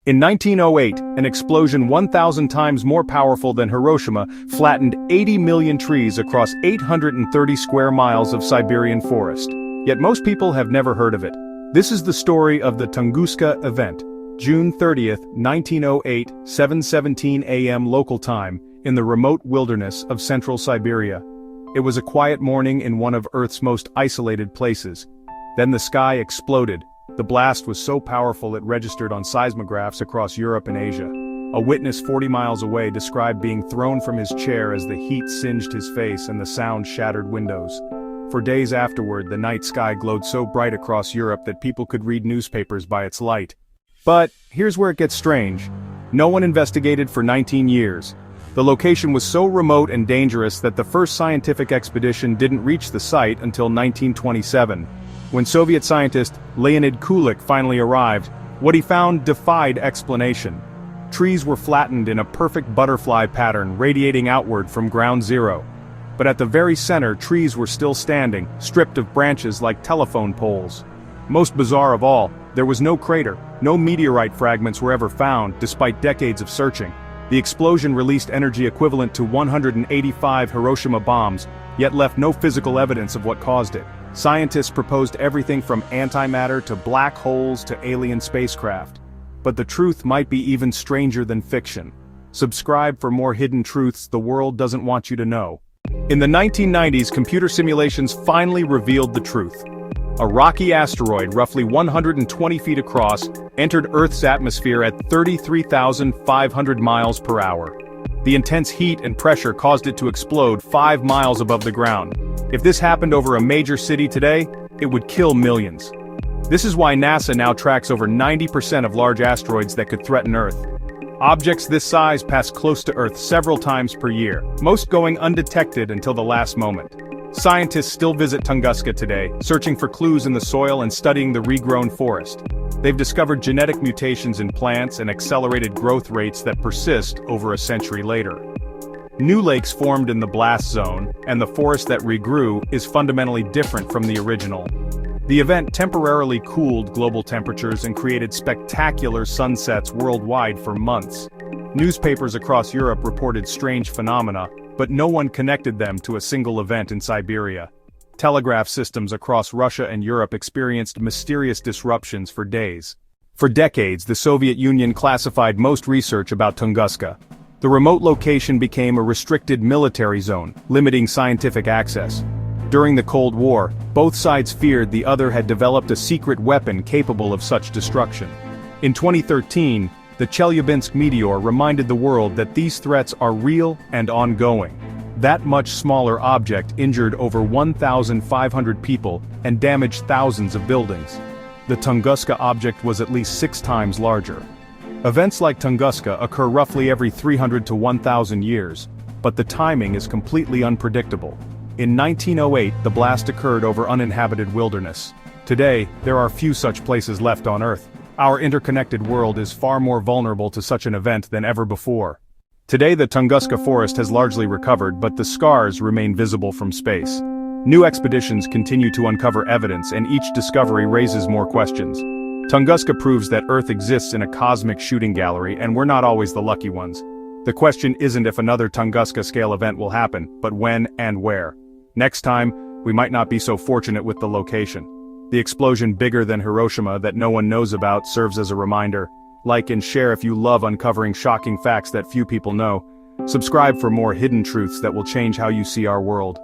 In 1908, an explosion 1,000 times more powerful than Hiroshima flattened 80 million trees across 830 square miles of Siberian forest. Yet most people have never heard of it. This is the story of the Tunguska event, June 30, 1908, 7:17 a.m. local time, in the remote wilderness of central Siberia. It was a quiet morning in one of Earth's most isolated places. Then the sky exploded. The blast was so powerful it registered on seismographs across Europe and Asia. A witness 40 miles away described being thrown from his chair as the heat singed his face and the sound shattered windows. For days afterward, the night sky glowed so bright across Europe that people could read newspapers by its light. But here's where it gets strange. No one investigated for 19 years. The location was so remote and dangerous that the first scientific expedition didn't reach the site until 1927. When Soviet scientist Leonid Kulik finally arrived, what he found defied explanation. Trees were flattened in a perfect butterfly pattern radiating outward from ground zero. But at the very center, trees were still standing, stripped of branches like telephone poles. Most bizarre of all, there was no crater, no meteorite fragments were ever found, despite decades of searching. The explosion released energy equivalent to 185 Hiroshima bombs, yet left no physical evidence of what caused it. Scientists proposed everything from antimatter to black holes to alien spacecraft. But the truth might be even stranger than fiction. Subscribe for more hidden truths the world doesn't want you to know. In the 1990s, computer simulations finally revealed the truth. A rocky asteroid roughly 120 feet across entered Earth's atmosphere at 33,500 miles per hour. The intense heat and pressure caused it to explode 5 miles above the ground. If this happened over a major city today, it would kill millions. This is why NASA now tracks over 90% of large asteroids that could threaten Earth. Objects this size pass close to Earth several times per year, most going undetected until the last moment. Scientists still visit Tunguska today, searching for clues in the soil and studying the regrown forest. They've discovered genetic mutations in plants and accelerated growth rates that persist over a century later. New lakes formed in the blast zone, and the forest that regrew is fundamentally different from the original. The event temporarily cooled global temperatures and created spectacular sunsets worldwide for months. Newspapers across Europe reported strange phenomena, but no one connected them to a single event in Siberia. Telegraph systems across Russia and Europe experienced mysterious disruptions for days. For decades, the Soviet Union classified most research about Tunguska. The remote location became a restricted military zone, limiting scientific access. During the Cold War, both sides feared the other had developed a secret weapon capable of such destruction. In 2013, the Chelyabinsk meteor reminded the world that these threats are real and ongoing. That much smaller object injured over 1,500 people and damaged thousands of buildings. The Tunguska object was at least 6 times larger. Events like Tunguska occur roughly every 300 to 1,000 years, but the timing is completely unpredictable. In 1908, the blast occurred over uninhabited wilderness. Today, there are few such places left on Earth. Our interconnected world is far more vulnerable to such an event than ever before. Today the Tunguska forest has largely recovered, but the scars remain visible from space. New expeditions continue to uncover evidence, and each discovery raises more questions. Tunguska proves that Earth exists in a cosmic shooting gallery, and we're not always the lucky ones. The question isn't if another Tunguska-scale event will happen, but when and where. Next time, we might not be so fortunate with the location. The explosion bigger than Hiroshima that no one knows about serves as a reminder. Like and share if you love uncovering shocking facts that few people know. Subscribe for more hidden truths that will change how you see our world.